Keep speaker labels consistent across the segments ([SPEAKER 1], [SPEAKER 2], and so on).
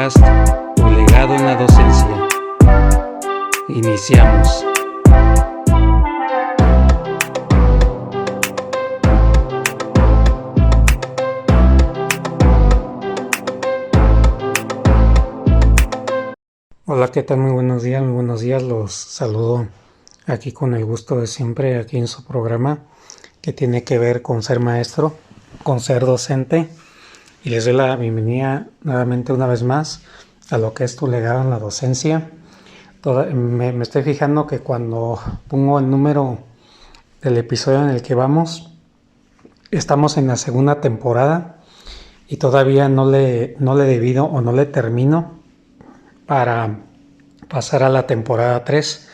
[SPEAKER 1] podcast Tu legado en la docencia. Iniciamos. Hola, ¿qué tal? Muy buenos días. Los saludo aquí con el gusto de siempre, aquí en su programa que tiene que ver con ser maestro, con ser docente. Y les doy la bienvenida nuevamente una vez más a lo que es Tu legado en la docencia. Me estoy fijando que cuando pongo el número del episodio en el que vamos, estamos en la segunda temporada y todavía no le divido o no le termino para pasar a la temporada 3.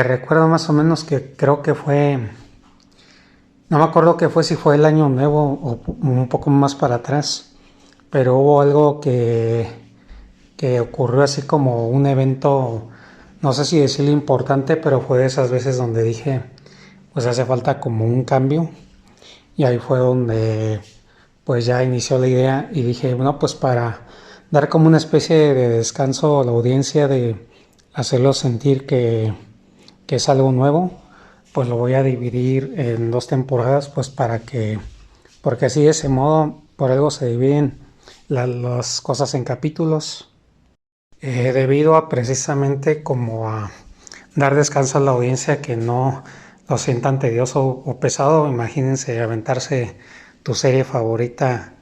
[SPEAKER 1] Recuerdo más o menos que creo que fue, no me acuerdo qué fue, si fue el año nuevo o un poco más para atrás, pero hubo algo que ocurrió así como un evento, no sé si decirlo importante, pero fue de esas veces donde dije, pues hace falta como un cambio, y ahí fue donde pues ya inició la idea y dije, bueno, pues para dar como una especie de descanso a la audiencia, de hacerlos sentir que es algo nuevo, pues lo voy a dividir en 2 temporadas, pues porque así de ese modo, por algo se dividen las cosas en capítulos, debido a precisamente como a dar descanso a la audiencia, que no lo sientan tedioso o pesado. Imagínense aventarse tu serie favorita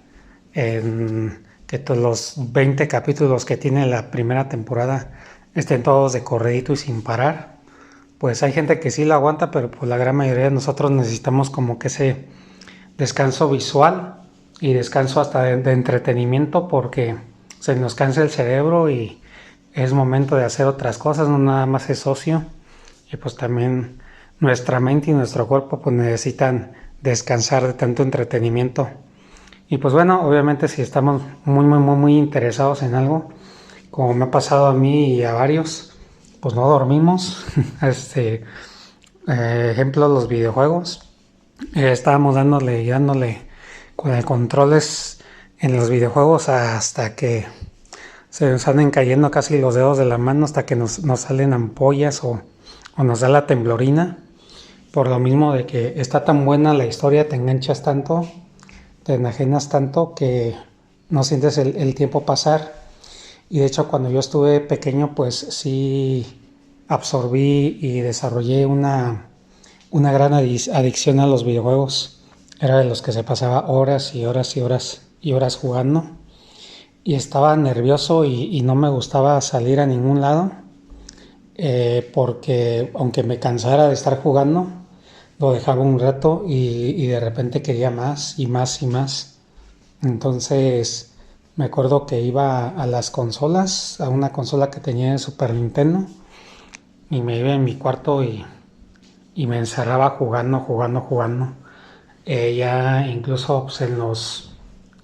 [SPEAKER 1] en que todos los 20 capítulos que tiene la primera temporada estén todos de corridito y sin parar. Pues hay gente que sí la aguanta, pero pues la gran mayoría de nosotros necesitamos como que ese descanso visual y descanso hasta de entretenimiento, porque se nos cansa el cerebro y es momento de hacer otras cosas, no nada más es ocio. Y pues también nuestra mente y nuestro cuerpo pues necesitan descansar de tanto entretenimiento. Y pues bueno, obviamente si estamos muy interesados en algo, como me ha pasado a mí y a varios, pues no dormimos. Ejemplo, los videojuegos. Estábamos dándole con el controles en los videojuegos hasta que se nos anden cayendo casi los dedos de la mano, hasta que nos salen ampollas o nos da la temblorina. Por lo mismo de que está tan buena la historia, te enganchas tanto, te enajenas tanto que no sientes el tiempo pasar. Y de hecho, cuando yo estuve pequeño, pues sí absorbí y desarrollé una gran adicción a los videojuegos. Era de los que se pasaba horas y horas jugando. Y estaba nervioso y no me gustaba salir a ningún lado, porque aunque me cansara de estar jugando, lo dejaba un rato y de repente quería más y más. Entonces me acuerdo que iba a las consolas, a una consola que tenía de Super Nintendo, y me iba en mi cuarto y me encerraba jugando. Ya incluso pues, en los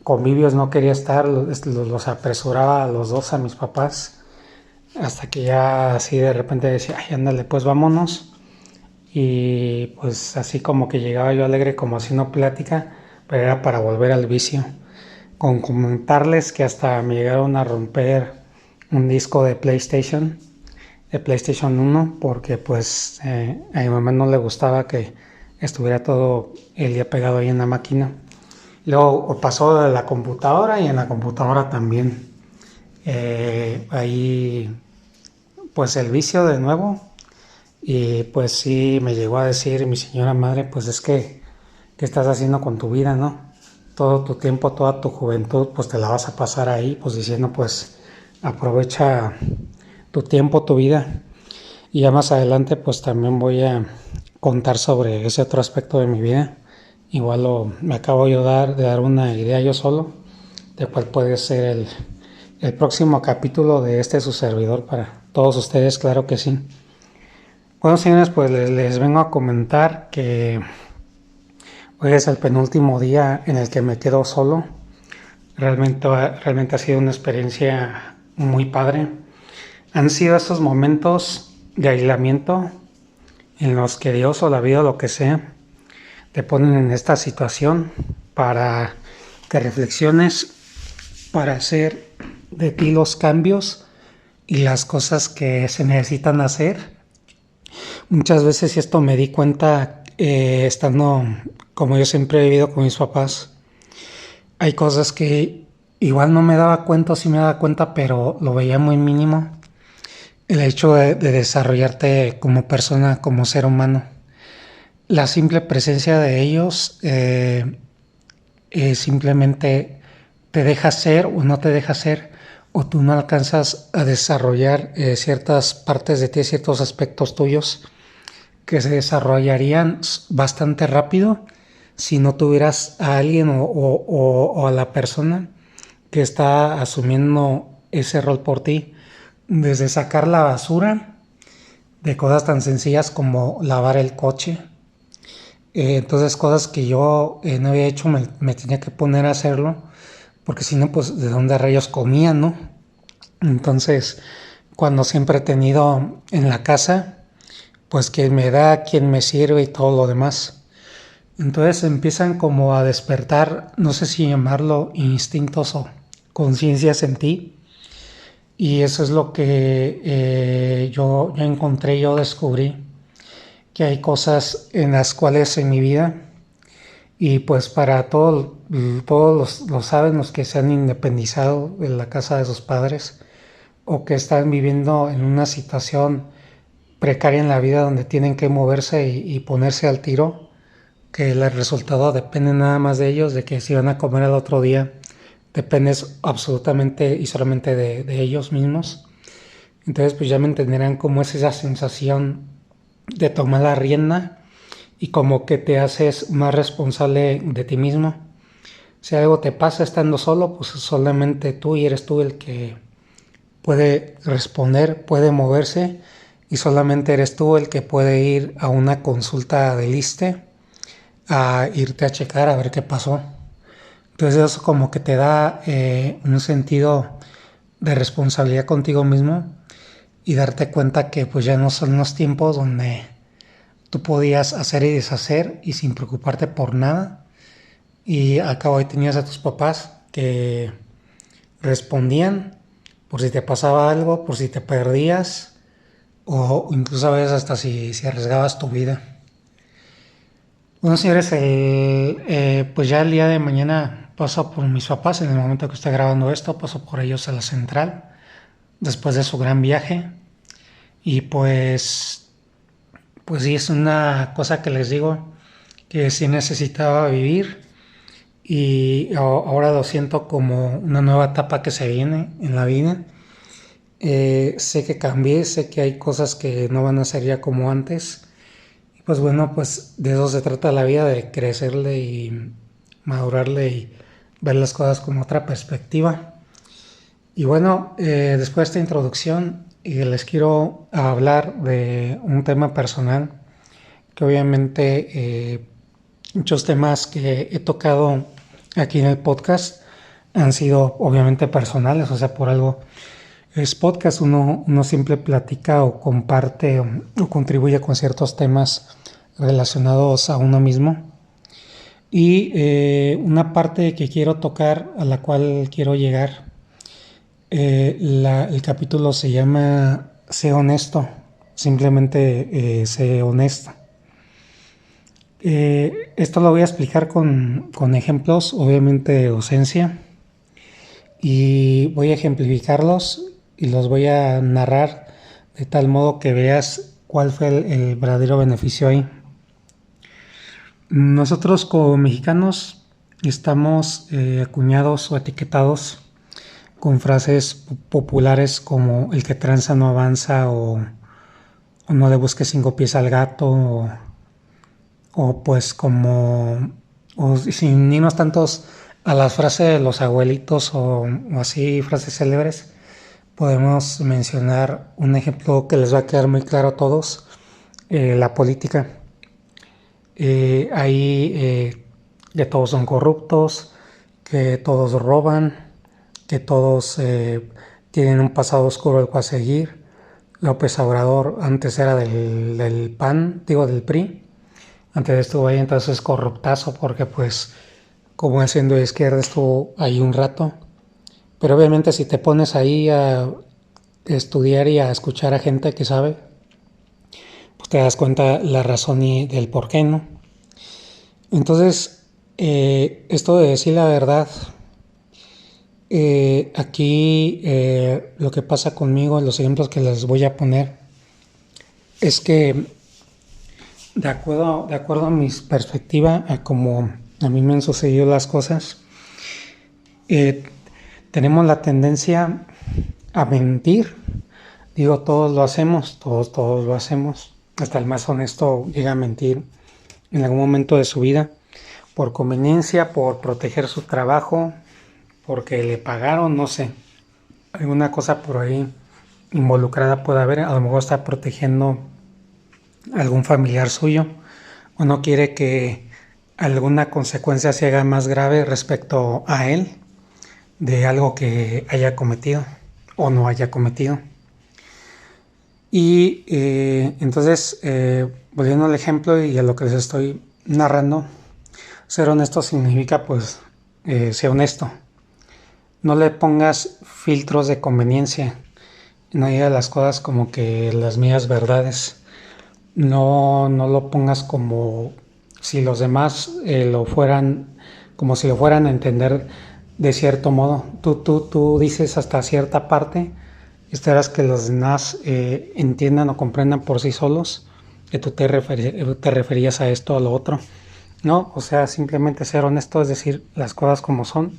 [SPEAKER 1] convivios no quería estar, los apresuraba a los dos, a mis papás, hasta que ya así de repente decía, ay, ándale, pues vámonos. Y pues así como que llegaba yo alegre, como haciendo plática, pero era para volver al vicio. Con comentarles que hasta me llegaron a romper un disco de PlayStation 1, porque pues a mi mamá no le gustaba que estuviera todo el día pegado ahí en la máquina. Luego pasó de la computadora, y en la computadora también. Ahí pues el vicio de nuevo. Y pues sí me llegó a decir mi señora madre, pues es que, ¿qué estás haciendo con tu vida, no? Todo tu tiempo, toda tu juventud, pues te la vas a pasar ahí, pues diciendo, pues aprovecha tu tiempo, tu vida. Y ya más adelante pues también voy a contar sobre ese otro aspecto de mi vida. Igual me acabo yo de dar una idea yo solo, de cuál puede ser el próximo capítulo de su servidor para todos ustedes, claro que sí. Bueno, señores, pues les vengo a comentar que hoy es el penúltimo día en el que me quedo solo. Realmente ha sido una experiencia muy padre. Han sido estos momentos de aislamiento en los que Dios o la vida o lo que sea te ponen en esta situación para que reflexiones, para hacer de ti los cambios y las cosas que se necesitan hacer. Muchas veces, y esto me di cuenta estando, como yo siempre he vivido con mis papás, hay cosas que igual no me daba cuenta, o sí me daba cuenta, pero lo veía muy mínimo. El hecho de desarrollarte como persona, como ser humano. La simple presencia de ellos simplemente te deja ser o no te deja ser, o tú no alcanzas a desarrollar ciertas partes de ti, ciertos aspectos tuyos que se desarrollarían bastante rápido si no tuvieras a alguien o a la persona que está asumiendo ese rol por ti, desde sacar la basura, de cosas tan sencillas como lavar el coche. Entonces cosas que yo no había hecho me tenía que poner a hacerlo, porque si no, pues de dónde rayos comía, ¿no? Entonces, cuando siempre he tenido en la casa, pues quien me da, quien me sirve y todo lo demás. Entonces empiezan como a despertar, no sé si llamarlo instintos o conciencias en ti. Y eso es lo que yo encontré, yo descubrí que hay cosas en las cuales en mi vida, y pues para todos lo saben los que se han independizado de la casa de sus padres o que están viviendo en una situación precaria en la vida donde tienen que moverse y ponerse al tiro, que el resultado depende nada más de ellos, de que si van a comer al otro día, depende absolutamente y solamente de ellos mismos. Entonces pues ya me entenderán cómo es esa sensación de tomar la rienda y como que te haces más responsable de ti mismo. Si algo te pasa estando solo, pues solamente tú y eres tú el que puede responder, puede moverse, y solamente eres tú el que puede ir a una consulta del ISSSTE a irte a checar a ver qué pasó. Entonces eso como que te da un sentido de responsabilidad contigo mismo y darte cuenta que pues ya no son los tiempos donde tú podías hacer y deshacer y sin preocuparte por nada. Y acá hoy tenías a tus papás que respondían por si te pasaba algo, por si te perdías o incluso a veces hasta si arriesgabas tu vida. Bueno, señores, pues ya el día de mañana paso por mis papás. En el momento que estoy grabando esto, paso por ellos a la central después de su gran viaje. Y pues sí, es una cosa que les digo que sí necesitaba vivir, y ahora lo siento como una nueva etapa que se viene en la vida. Sé que cambié, sé que hay cosas que no van a ser ya como antes. Y pues bueno, pues de eso se trata la vida, de crecerle y madurarle y ver las cosas con otra perspectiva. Y bueno, después de esta introducción, les quiero hablar de un tema personal que obviamente muchos temas que he tocado aquí en el podcast han sido obviamente personales, o sea, por algo es podcast, uno siempre platica o comparte o contribuye con ciertos temas relacionados a uno mismo. Y una parte que quiero tocar, a la cual quiero llegar, el capítulo se llama Sé honesto, simplemente sé honesto. Esto lo voy a explicar con ejemplos, obviamente de docencia, y voy a ejemplificarlos y los voy a narrar de tal modo que veas cuál fue el verdadero beneficio ahí. Nosotros como mexicanos estamos acuñados o etiquetados con frases populares como el que tranza no avanza, o no le busques 5 pies al gato, o pues como, o sin irnos tantos a las frases de los abuelitos o así frases célebres, podemos mencionar un ejemplo que les va a quedar muy claro a todos: la política. Ahí que todos son corruptos, que todos roban, que todos tienen un pasado oscuro al cual seguir. López Obrador antes era del PAN, digo del PRI. Antes estuvo ahí, entonces es corruptazo porque pues como siendo de izquierda estuvo ahí un rato. Pero obviamente si te pones ahí a estudiar y a escuchar a gente que sabe, pues te das cuenta la razón y del por qué, ¿no? Entonces, esto de decir la verdad, aquí lo que pasa conmigo, los ejemplos que les voy a poner, es que de acuerdo a mi perspectiva, a como a mí me han sucedido las cosas, eh, tenemos la tendencia a mentir. Digo, todos lo hacemos, todos lo hacemos. Hasta el más honesto llega a mentir en algún momento de su vida, por conveniencia, por proteger su trabajo, porque le pagaron, no sé, alguna cosa por ahí involucrada puede haber. A lo mejor está protegiendo a algún familiar suyo o no quiere que alguna consecuencia se haga más grave respecto a él de algo que haya cometido o no haya cometido. Y entonces, volviendo al ejemplo y a lo que les estoy narrando, ser honesto significa pues ser honesto. No le pongas filtros de conveniencia. No digas las cosas como que las mías verdades. No lo pongas como si los demás lo fueran, como si lo fueran a entender de cierto modo. Tú dices hasta cierta parte, esperas que los demás entiendan o comprendan por sí solos que tú te referías a esto o a lo otro. No, o sea, simplemente ser honesto, es decir, las cosas como son,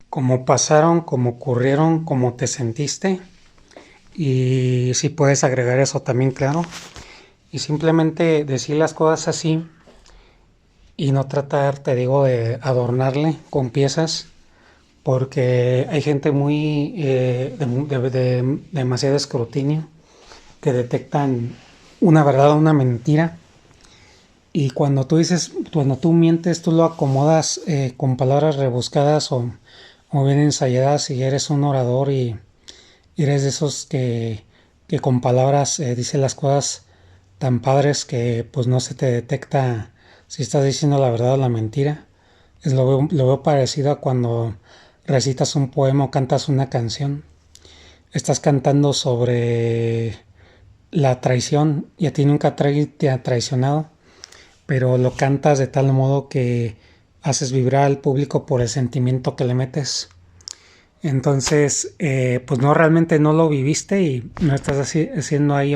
[SPEAKER 1] como pasaron, como ocurrieron, como te sentiste. Y si puedes agregar eso también, claro. Y simplemente decir las cosas así y no tratar, te digo, de adornarle con piezas, porque hay gente muy de demasiado escrutinio que detectan una verdad o una mentira. Y cuando tú mientes, tú lo acomodas con palabras rebuscadas o bien ensayadas y eres un orador y eres de esos que con palabras dice las cosas tan padres que pues no se te detecta si estás diciendo la verdad o la mentira. Lo veo parecido a cuando recitas un poema o cantas una canción. Estás cantando sobre la traición y a ti nunca te ha traicionado, pero lo cantas de tal modo que haces vibrar al público por el sentimiento que le metes. Entonces, pues no, realmente no lo viviste y no estás así, siendo ahí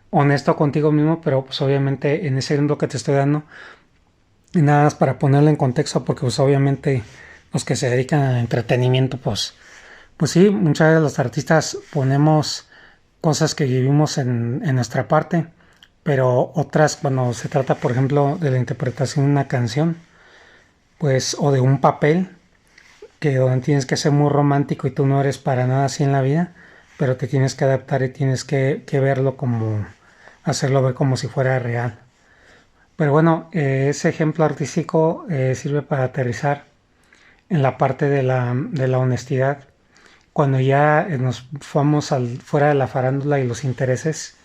[SPEAKER 1] honesto contigo mismo, pero pues obviamente en ese ejemplo que te estoy dando, y nada más para ponerlo en contexto, porque pues obviamente los que se dedican al entretenimiento, pues sí, muchas de los artistas ponemos cosas que vivimos en nuestra parte, pero otras cuando se trata, por ejemplo, de la interpretación de una canción, pues, o de un papel, que donde tienes que ser muy romántico y tú no eres para nada así en la vida, pero te tienes que adaptar y tienes que verlo como, hacerlo ver como si fuera real. Pero bueno, ese ejemplo artístico sirve para aterrizar en la parte de la honestidad. Cuando ya nos fuimos fuera de la farándula y los intereses,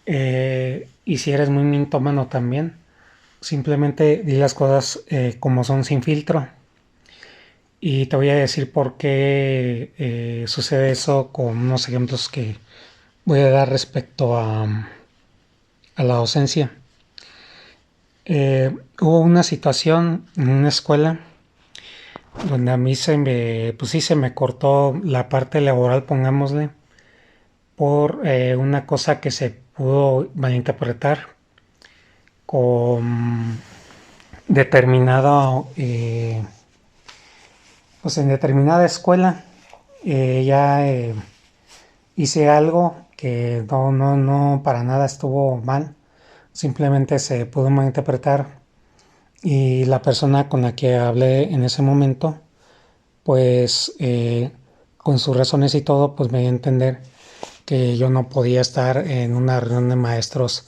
[SPEAKER 1] y si eres muy mintómano también, simplemente di las cosas como son sin filtro. Y te voy a decir por qué sucede eso con unos ejemplos que voy a dar respecto a la docencia. Hubo una situación en una escuela donde a mí pues sí, se me cortó la parte laboral, pongámosle, por una cosa que se pudo malinterpretar con determinado, pues en determinada escuela. Ya hice algo que no, para nada estuvo mal, simplemente se pudo malinterpretar y la persona con la que hablé en ese momento, pues con sus razones y todo, pues me dio a entender que yo no podía estar en una reunión de maestros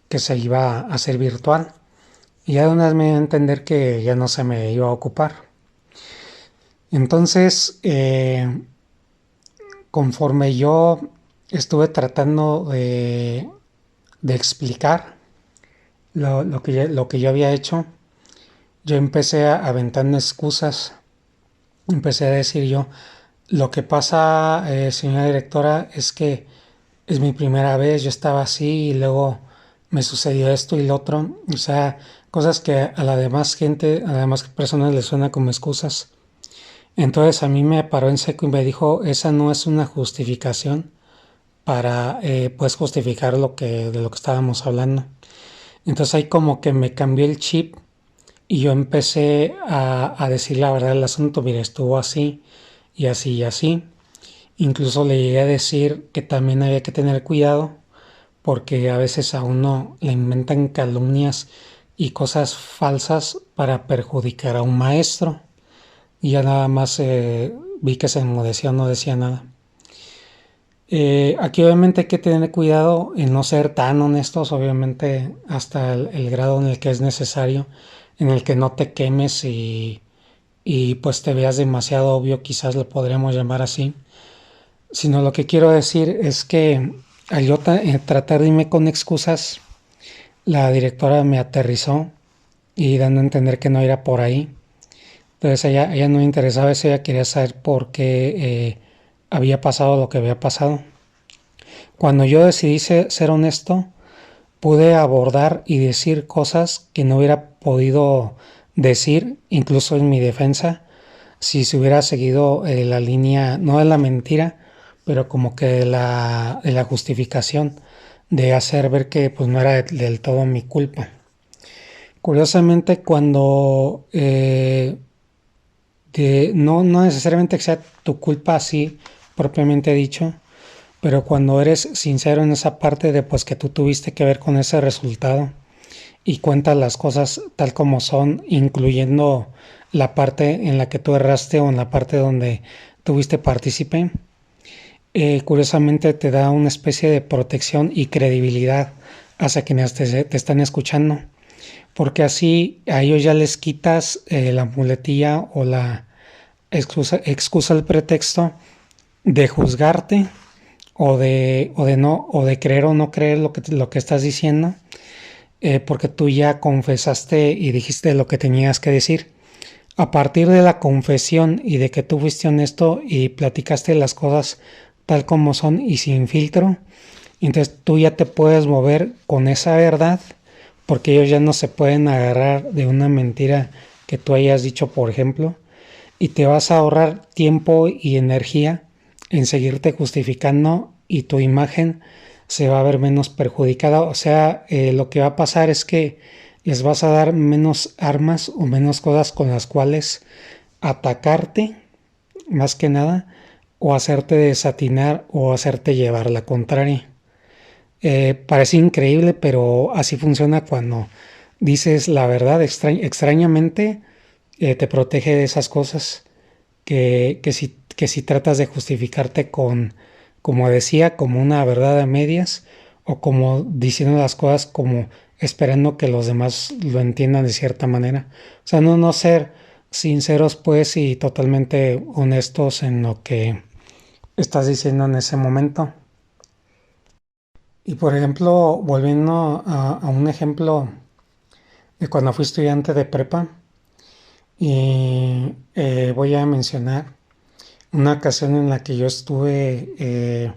[SPEAKER 1] que se iba a hacer virtual. Y ya de una vez me dio a entender que ya no se me iba a ocupar. Entonces, conforme yo estuve tratando de explicar lo que yo había hecho, yo empecé aventando excusas. Empecé a decir yo, Lo que pasa, señora directora, es que es mi primera vez, yo estaba así y luego me sucedió esto y lo otro. O sea, cosas que a la demás gente, a las demás personas les suena como excusas. Entonces a mí me paró en seco y me dijo, esa no es una justificación para pues justificar de lo que estábamos hablando. Entonces ahí como que me cambió el chip y yo empecé a decir la verdad del asunto. Mira, estuvo así y así y así. Incluso le llegué a decir que también había que tener cuidado porque a veces a uno le inventan calumnias y cosas falsas para perjudicar a un maestro. Y ya nada más vi que se enmudeció, no decía nada. Aquí obviamente hay que tener cuidado en no ser tan honestos, obviamente hasta el grado en el que es necesario, en el que no te quemes y pues te veas demasiado obvio, quizás lo podríamos llamar así. Sino lo que quiero decir es que al yo tratar de irme con excusas, la directora me aterrizó y dando a entender que no era por ahí. Entonces ella no le interesaba eso, ella quería saber por qué había pasado lo que había pasado. Cuando yo decidí ser honesto, pude abordar y decir cosas que no hubiera podido decir, incluso en mi defensa, si se hubiera seguido la línea, no de la mentira, pero como que de la justificación, de hacer ver que pues no era del todo mi culpa. Curiosamente, cuando no necesariamente que sea tu culpa así propiamente dicho, pero cuando eres sincero en esa parte de pues que tú tuviste que ver con ese resultado y cuentas las cosas tal como son, incluyendo la parte en la que tú erraste o en la parte donde tuviste partícipe, curiosamente te da una especie de protección y credibilidad hacia quienes te están escuchando, porque así a ellos ya les quitas la muletilla o la excusa, el pretexto de juzgarte o de creer o no creer lo que estás diciendo, porque tú ya confesaste y dijiste lo que tenías que decir. A partir de la confesión y de que tú fuiste honesto y platicaste las cosas tal como son y sin filtro, entonces tú ya te puedes mover con esa verdad, porque ellos ya no se pueden agarrar de una mentira que tú hayas dicho, por ejemplo, y te vas a ahorrar tiempo y energía en seguirte justificando y tu imagen se va a ver menos perjudicada. O sea, lo que va a pasar es que les vas a dar menos armas o menos cosas con las cuales atacarte, más que nada, o hacerte desatinar o hacerte llevar la contraria. Parece increíble, pero así funciona cuando dices la verdad. Extrañamente te protege de esas cosas que si tratas de justificarte con, como decía, como una verdad a medias o como diciendo las cosas como esperando que los demás lo entiendan de cierta manera. O sea, no ser sinceros pues y totalmente honestos en lo que estás diciendo en ese momento. Y por ejemplo, volviendo a un ejemplo de cuando fui estudiante de prepa, y voy a mencionar una ocasión en la que yo estuve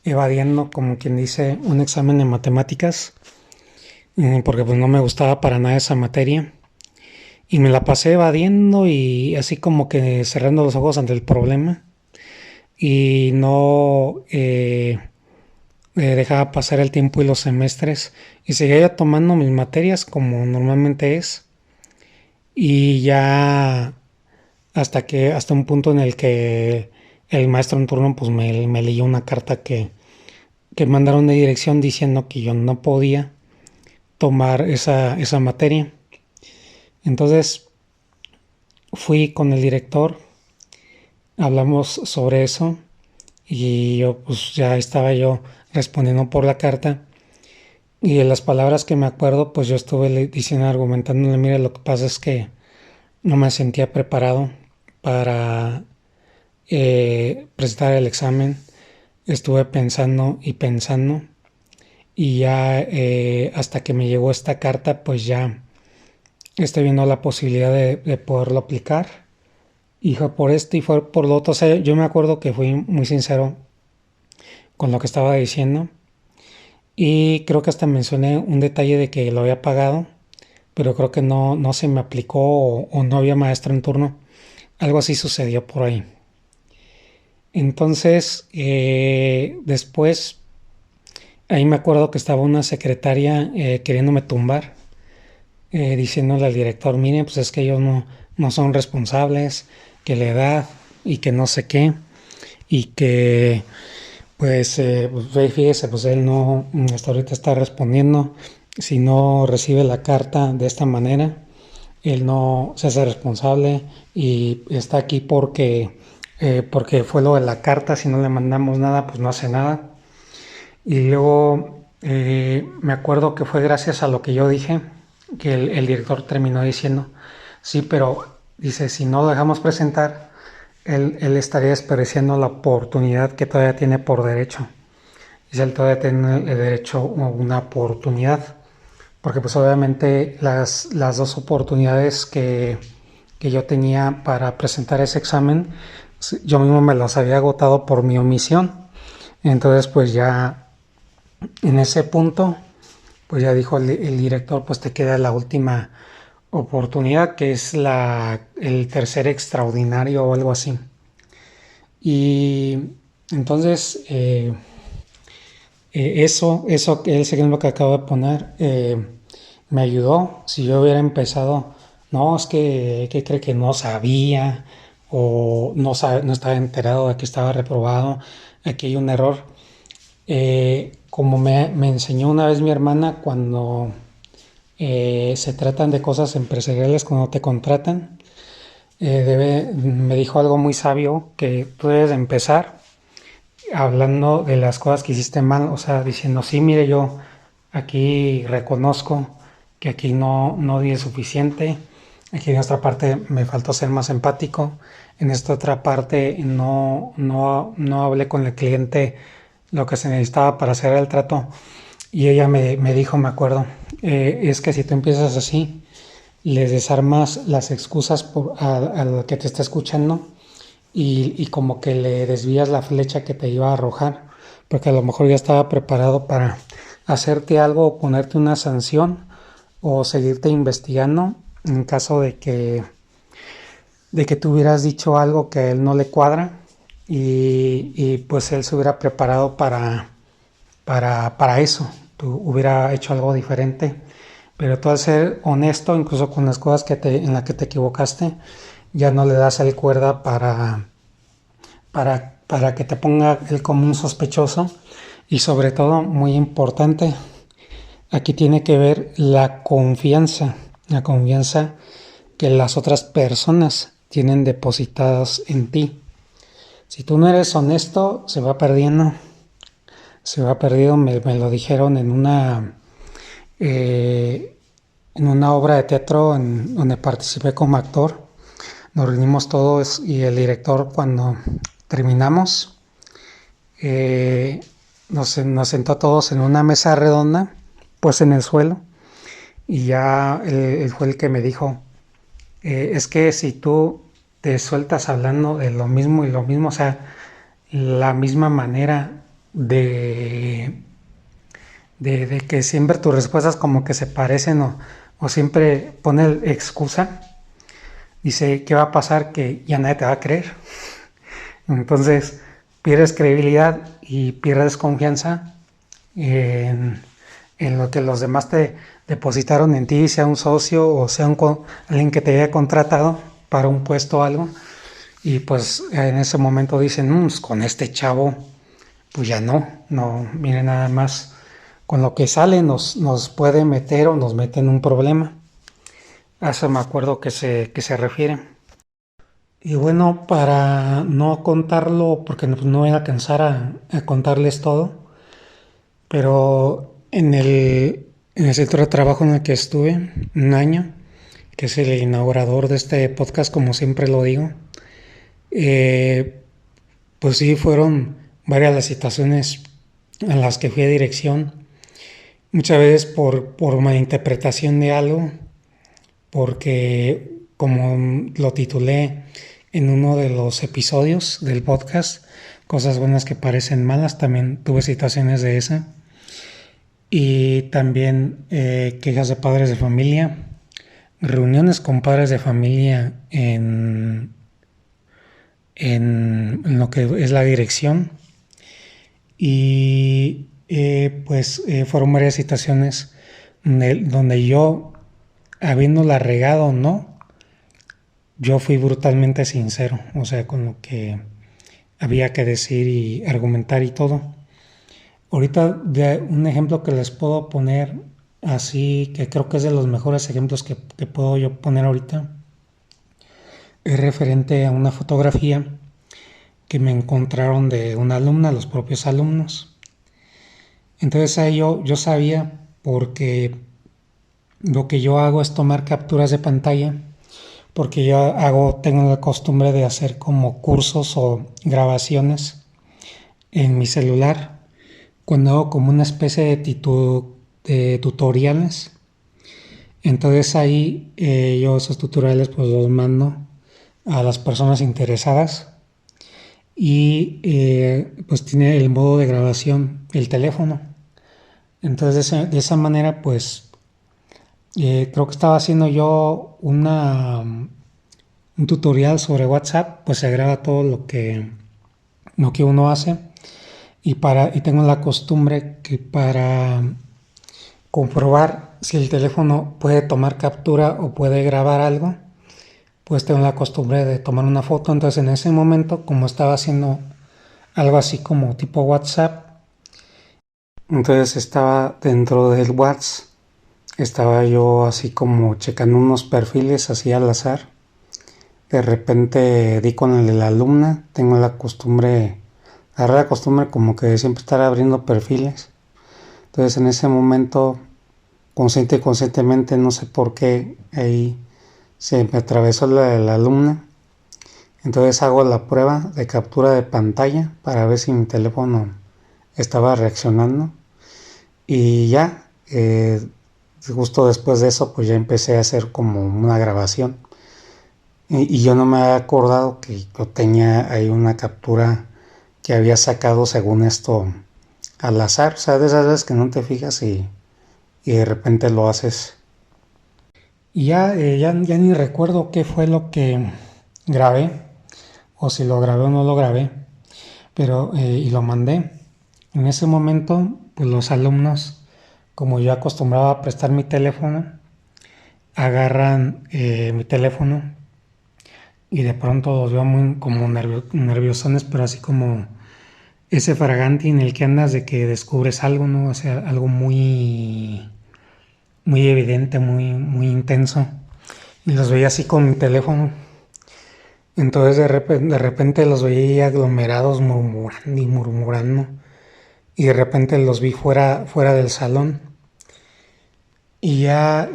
[SPEAKER 1] evadiendo, como quien dice, un examen de matemáticas, porque pues no me gustaba para nada esa materia. Y me la pasé evadiendo y así como que cerrando los ojos ante el problema. Y no dejaba pasar el tiempo y los semestres. Y seguía tomando mis materias como normalmente es. Y ya hasta un punto en el que el maestro en turno pues me leyó una carta que mandaron de dirección diciendo que yo no podía tomar esa materia. Entonces fui con el director, hablamos sobre eso y yo pues ya estaba yo respondiendo por la carta y de las palabras que me acuerdo pues yo estuve diciendo, argumentándole, mire, lo que pasa es que no me sentía preparado para presentar el examen. Estuve pensando y pensando y ya hasta que me llegó esta carta pues ya estoy viendo la posibilidad de poderlo aplicar y fue por esto y fue por lo otro. O sea, yo me acuerdo que fui muy sincero con lo que estaba diciendo y creo que hasta mencioné un detalle de que lo había pagado, pero creo que no se me aplicó o no había maestro en turno. Algo así sucedió por ahí. Entonces, después, ahí me acuerdo que estaba una secretaria queriéndome tumbar, diciéndole al director, miren, pues es que ellos no son responsables, que la edad y que no sé qué, y que pues fíjese, pues él no, hasta ahorita está respondiendo, si no recibe la carta de esta manera, él no se hace responsable y está aquí porque fue lo de la carta, si no le mandamos nada, pues no hace nada. Y luego me acuerdo que fue gracias a lo que yo dije, que el director terminó diciendo, sí, pero dice, si no lo dejamos presentar, él estaría desperdiciando la oportunidad que todavía tiene por derecho. Dice, él todavía tiene el derecho a una oportunidad, porque pues obviamente las dos oportunidades que yo tenía para presentar ese examen, yo mismo me las había agotado por mi omisión. Entonces pues ya en ese punto, pues ya dijo el director, pues te queda la última oportunidad, que es el tercer extraordinario o algo así. Y entonces, eso que ese ejemplo que acabo de poner, me ayudó. Si yo hubiera empezado, no, es que cree que no sabía o no estaba enterado de que estaba reprobado, aquí hay un error. Como me enseñó una vez mi hermana, cuando se tratan de cosas empresariales, cuando te contratan, me dijo algo muy sabio, que tú debes empezar hablando de las cosas que hiciste mal, o sea, diciendo, sí, mire, yo aquí reconozco que aquí no di el suficiente, aquí en otra parte me faltó ser más empático, en esta otra parte no hablé con el cliente lo que se necesitaba para hacer el trato. Y ella me dijo, me acuerdo, es que si tú empiezas así, les desarmas las excusas al que te está escuchando y como que le desvías la flecha que te iba a arrojar, porque a lo mejor ya estaba preparado para hacerte algo o ponerte una sanción o seguirte investigando en caso de que tú hubieras dicho algo que a él no le cuadra y pues él se hubiera preparado para eso, tú hubiera hecho algo diferente. Pero tú al ser honesto, incluso con las cosas en las que te equivocaste, ya no le das el cuerda para que te ponga él como un sospechoso. Y sobre todo, muy importante, aquí tiene que ver la confianza que las otras personas tienen depositadas en ti. Si tú no eres honesto, se va perdiendo, me lo dijeron en una obra de teatro donde participé como actor. Nos reunimos todos y el director, cuando terminamos, nos sentó a todos en una mesa redonda, pues en el suelo, y ya él fue el que me dijo, es que si tú te sueltas hablando de lo mismo y lo mismo, o sea, la misma manera de que siempre tus respuestas como que se parecen o siempre pone excusa, dice, ¿qué va a pasar? Que ya nadie te va a creer. Entonces pierdes credibilidad y pierdes confianza en, en lo que los demás te depositaron en ti, sea un socio o sea alguien que te haya contratado para un puesto o algo. Y pues en ese momento dicen, pues con este chavo, pues ya no, miren nada más, con lo que sale nos puede meter o nos mete en un problema. A eso me acuerdo que se refiere. Y bueno, para no contarlo, porque no voy a alcanzar a contarles todo, pero en el centro de trabajo en el que estuve un año, que es el inaugurador de este podcast, como siempre lo digo, eh, pues sí, fueron varias las situaciones en las que fui a dirección, muchas veces por malinterpretación de algo, porque como lo titulé en uno de los episodios del podcast, cosas buenas que parecen malas, también tuve situaciones de esa. Y también quejas de padres de familia, reuniones con padres de familia en lo que es la dirección. Y fueron varias situaciones donde yo, habiéndola regado o no, yo fui brutalmente sincero, o sea, con lo que había que decir y argumentar y todo. Ahorita de un ejemplo que les puedo poner así, que creo que es de los mejores ejemplos que puedo yo poner ahorita, es referente a una fotografía que me encontraron de una alumna, los propios alumnos. Entonces ahí yo sabía, porque lo que yo hago es tomar capturas de pantalla, porque tengo la costumbre de hacer como cursos o grabaciones en mi celular, cuando hago como una especie de tutoriales. Entonces ahí yo esos tutoriales pues los mando a las personas interesadas y pues tiene el modo de grabación el teléfono. Entonces de esa manera pues creo que estaba haciendo yo un tutorial sobre WhatsApp, pues se graba todo lo que uno hace y tengo la costumbre que para comprobar si el teléfono puede tomar captura o puede grabar algo, pues tengo la costumbre de tomar una foto. Entonces en ese momento, como estaba haciendo algo así como tipo WhatsApp, entonces estaba dentro del WhatsApp, estaba yo así como checando unos perfiles así al azar. De repente di con el de la alumna, tengo la costumbre, agarré la costumbre como que de siempre estar abriendo perfiles. Entonces en ese momento, consciente y conscientemente, no sé por qué, ahí se me atravesó la de la alumna. Entonces hago la prueba de captura de pantalla para ver si mi teléfono estaba reaccionando. Y ya, justo después de eso, pues ya empecé a hacer como una grabación. Y yo no me había acordado que yo tenía ahí una captura que había sacado según esto al azar. O sea, de esas veces que no te fijas y de repente lo haces. Y ya ni recuerdo qué fue lo que grabé, o si lo grabé o no lo grabé, pero y lo mandé. En ese momento, pues los alumnos, como yo acostumbraba a prestar mi teléfono, agarran mi teléfono y de pronto los veo muy como nerviosones, pero así como ese fragante en el que andas de que descubres algo, ¿no? O sea, algo muy evidente, muy intenso. Y los veía así con mi teléfono. Entonces de repente los veía aglomerados murmurando y murmurando. Y de repente los vi fuera del salón. Y ya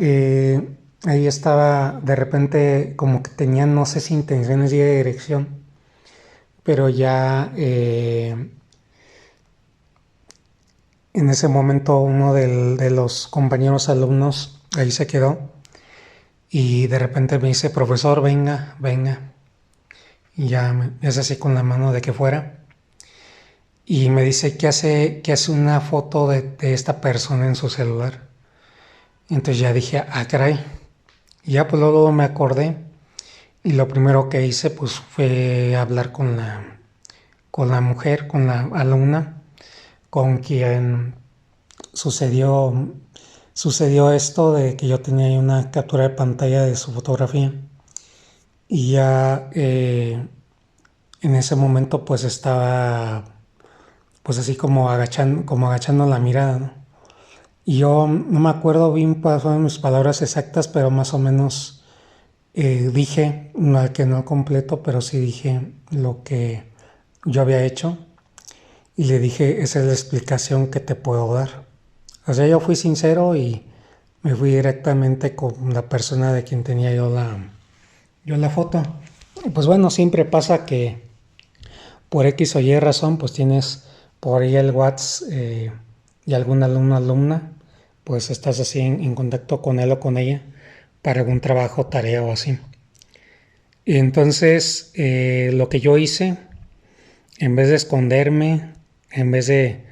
[SPEAKER 1] ahí estaba, de repente como que tenían, no sé si intenciones de dirección, pero ya en ese momento uno de los compañeros alumnos ahí se quedó y de repente me dice, profesor, venga, venga. Y ya me hace así con la mano de que fuera. Y me dice que hace una foto de esta persona en su celular. Entonces ya dije, ah, caray. Y ya pues luego me acordé. Y lo primero que hice pues fue hablar con la mujer, con la alumna, con quien sucedió, sucedió esto de que yo tenía ahí una captura de pantalla de su fotografía. Y ya en ese momento pues estaba pues así como agachando la mirada, ¿no? Y yo no me acuerdo bien cuáles fueron mis palabras exactas, pero más o menos dije, no que no completo, pero sí dije lo que yo había hecho. Y le dije, esa es la explicación que te puedo dar. O sea, yo fui sincero y me fui directamente con la persona de quien tenía yo la foto. Y pues bueno, siempre pasa que por X o Y razón, pues tienes por ahí el WhatsApp y algún alumno alumna, pues estás así en contacto con él o con ella para algún trabajo, tarea o así. Y entonces lo que yo hice, en vez de esconderme, en vez de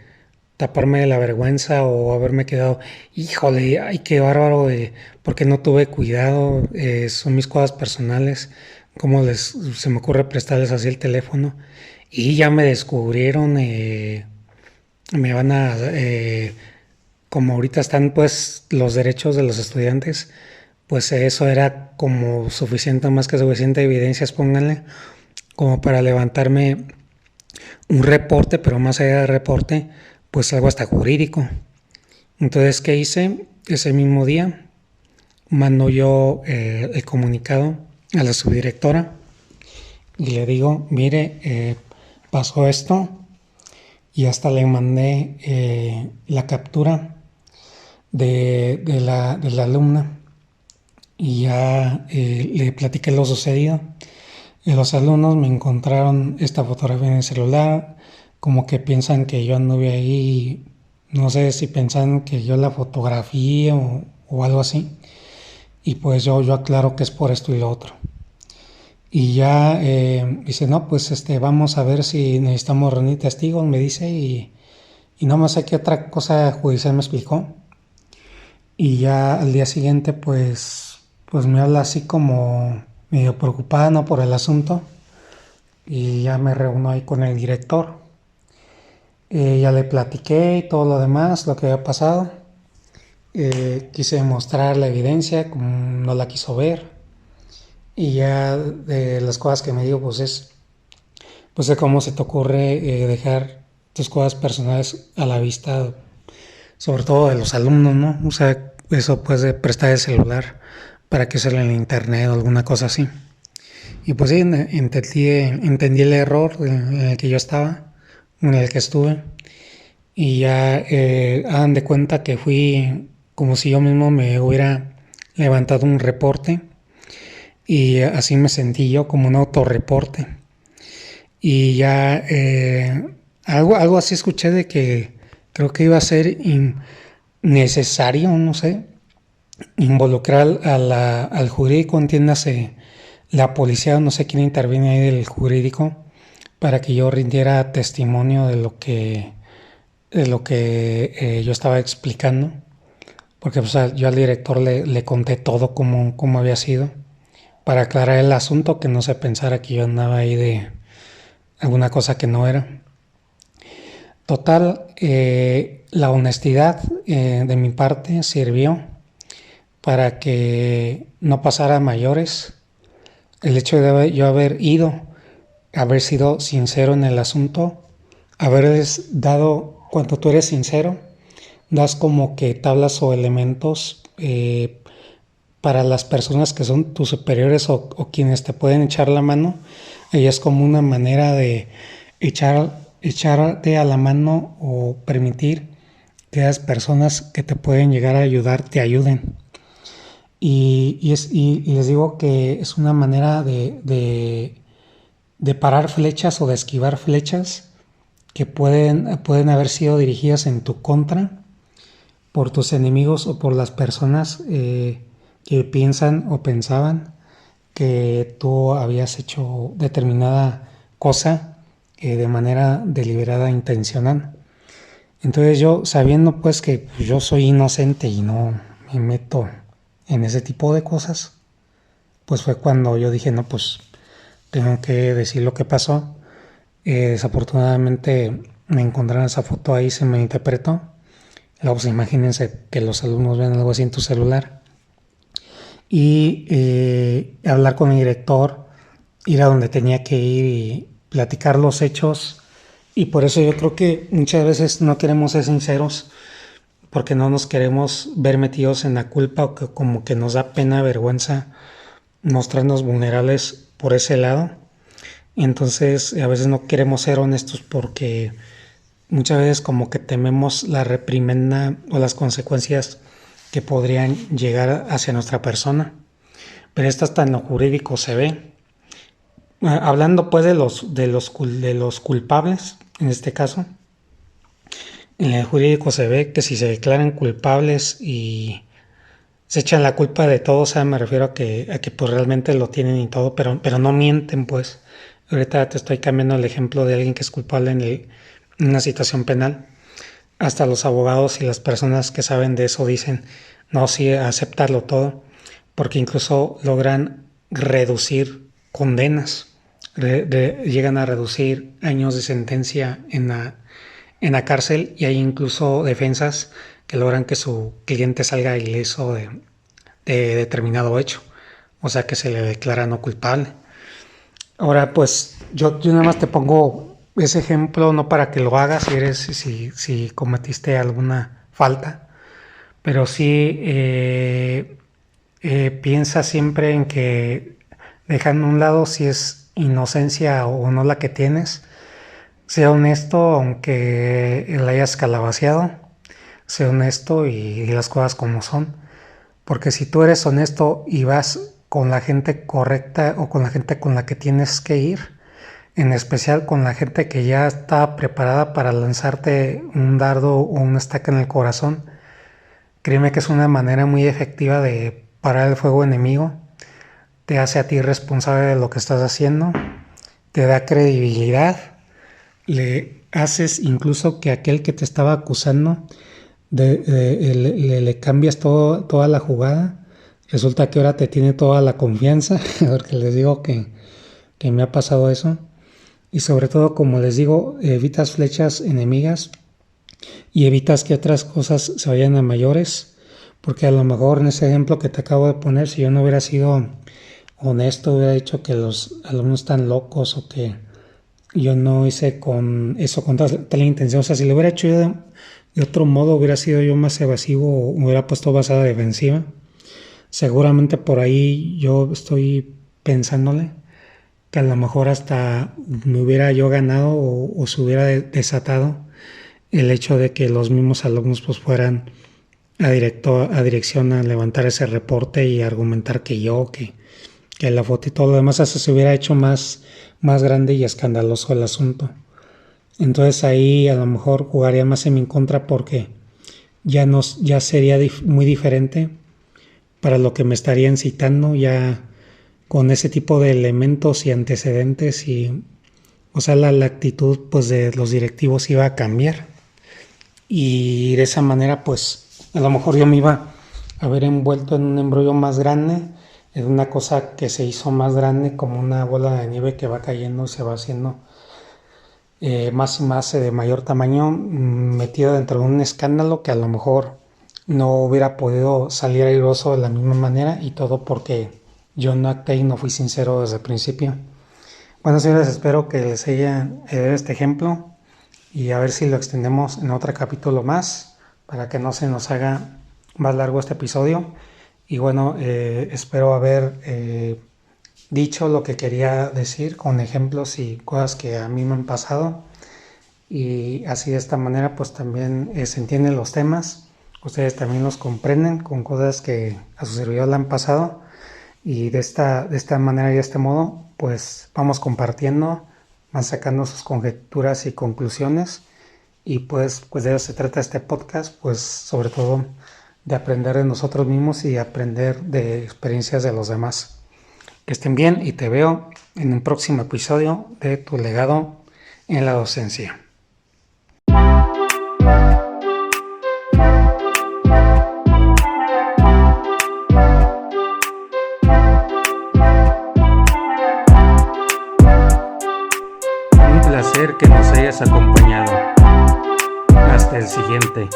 [SPEAKER 1] taparme de la vergüenza o haberme quedado, híjole, ay, qué bárbaro, porque no tuve cuidado, son mis cosas personales, cómo se me ocurre prestarles así el teléfono, y ya me descubrieron, me van a, como ahorita están pues los derechos de los estudiantes, pues eso era como suficiente, más que suficiente evidencias, pónganle, como para levantarme un reporte, pero más allá del reporte, pues algo hasta jurídico. Entonces, ¿qué hice? Ese mismo día mando yo el comunicado a la subdirectora y le digo, mire, pasó esto, y hasta le mandé la captura de la alumna y ya le platiqué lo sucedido. Y los alumnos me encontraron esta fotografía en el celular, como que piensan que yo anduve ahí, no sé si piensan que yo la fotografié o algo así. Y pues yo aclaro que es por esto y lo otro. Y ya dice, no, pues vamos a ver si necesitamos reunir testigos, me dice, y no más sé qué otra cosa judicial me explicó. Y ya al día siguiente, pues me habla así como medio preocupada, ¿no?, por el asunto. Y ya me reúno ahí con el director. Ya le platiqué y todo lo demás, lo que había pasado. Quise mostrar la evidencia, como no la quiso ver. Y ya de las cosas que me dijo, pues es cómo se te ocurre dejar tus cosas personales a la vista, sobre todo de los alumnos, ¿no? O sea, eso puede prestar el celular para que usarlo en internet o alguna cosa así. Y pues sí, entendí el error en el que yo estaba, en el que estuve. Y ya hagan de cuenta que fui como si yo mismo me hubiera levantado un reporte, y así me sentí yo, como un autorreporte. Y ya algo así escuché de que creo que iba a ser necesario, no sé, involucrar al jurídico, entiéndase, la policía, no sé quién interviene ahí del jurídico, para que yo rindiera testimonio de lo que yo estaba explicando. Porque pues, yo al director le conté todo cómo había sido, para aclarar el asunto, que no se pensara que yo andaba ahí de alguna cosa que no era. Total, la honestidad de mi parte sirvió para que no pasara a mayores. El hecho de yo haber ido, haber sido sincero en el asunto, haberles dado, cuando tú eres sincero, das como que tablas o elementos para las personas que son tus superiores o quienes te pueden echar la mano. Y es como una manera de echarte a la mano o permitir que las personas que te pueden llegar a ayudar te ayuden. Y les digo que es una manera de parar flechas o de esquivar flechas que pueden haber sido dirigidas en tu contra por tus enemigos o por las personas que piensan o pensaban que tú habías hecho determinada cosa de manera deliberada e intencional. Entonces yo, sabiendo pues que yo soy inocente y no me meto en ese tipo de cosas, pues fue cuando yo dije, no, pues tengo que decir lo que pasó. Desafortunadamente me encontraron esa foto ahí, se me interpretó. Luego pues imagínense que los alumnos ven algo así en tu celular. Y hablar con el director, ir a donde tenía que ir y platicar los hechos. Y por eso yo creo que muchas veces no queremos ser sinceros, porque no nos queremos ver metidos en la culpa, o que como que nos da pena, vergüenza mostrarnos vulnerables por ese lado. Y entonces a veces no queremos ser honestos porque muchas veces como que tememos la reprimenda o las consecuencias que podrían llegar hacia nuestra persona. Pero esto hasta en lo jurídico se ve. Hablando pues de los culpables, en este caso, en el jurídico se ve que si se declaran culpables y se echan la culpa de todo, o sea, me refiero a que pues realmente lo tienen y todo, pero no mienten, pues. Ahorita te estoy cambiando el ejemplo de alguien que es culpable en una situación penal. Hasta los abogados y las personas que saben de eso dicen, no, sí, aceptarlo todo, porque incluso logran reducir condenas, llegan a reducir años de sentencia en la cárcel, y hay incluso defensas que logran que su cliente salga ileso de determinado hecho, o sea que se le declara no culpable. Ahora, pues yo nada más te pongo ese ejemplo no para que lo hagas si cometiste alguna falta, pero sí piensa siempre en que dejando a un lado si es inocencia o no la que tienes. Sea honesto aunque la hayas calabaceado, sea honesto y las cosas como son. Porque si tú eres honesto y vas con la gente correcta o con la gente con la que tienes que ir, en especial con la gente que ya está preparada para lanzarte un dardo o una estaca en el corazón, créeme que es una manera muy efectiva de parar el fuego enemigo, te hace a ti responsable de lo que estás haciendo, te da credibilidad, le haces incluso que aquel que te estaba acusando le cambias toda la jugada. Resulta que ahora te tiene toda la confianza, porque les digo que me ha pasado eso. Y sobre todo, como les digo, evitas flechas enemigas y evitas que otras cosas se vayan a mayores, porque a lo mejor en ese ejemplo que te acabo de poner, si yo no hubiera sido honesto, hubiera dicho que los alumnos están locos o que yo no hice con eso con tal intención. O sea, si lo hubiera hecho yo de otro modo, hubiera sido yo más evasivo o hubiera puesto basada defensiva. Seguramente por ahí yo estoy pensándole que a lo mejor hasta me hubiera yo ganado o se hubiera desatado el hecho de que los mismos alumnos pues fueran a dirección a levantar ese reporte y argumentar que la foto y todo lo demás, hasta se hubiera hecho más grande y escandaloso el asunto. Entonces ahí a lo mejor jugaría más en mi contra porque ya sería muy diferente para lo que me estarían citando ya con ese tipo de elementos y antecedentes, y o sea la actitud pues de los directivos iba a cambiar, y de esa manera pues a lo mejor yo me iba a ver envuelto en un embrollo más grande, en una cosa que se hizo más grande, como una bola de nieve que va cayendo y se va haciendo más y más de mayor tamaño, metido dentro de un escándalo que a lo mejor no hubiera podido salir airoso de la misma manera, y todo porque yo no acté y no fui sincero desde el principio. Bueno, señores, espero que les haya este ejemplo y a ver si lo extendemos en otro capítulo más para que no se nos haga más largo este episodio. Y bueno, espero haber dicho lo que quería decir con ejemplos y cosas que a mí me han pasado, y así de esta manera pues también se entienden los temas, ustedes también los comprenden con cosas que a su servidor le han pasado, y de esta manera y de este modo pues vamos compartiendo, van sacando sus conjeturas y conclusiones, y pues de eso se trata este podcast, pues sobre todo de aprender de nosotros mismos y aprender de experiencias de los demás. Que estén bien y te veo en un próximo episodio de Tu legado en la docencia. Un placer que nos hayas acompañado. Hasta el siguiente.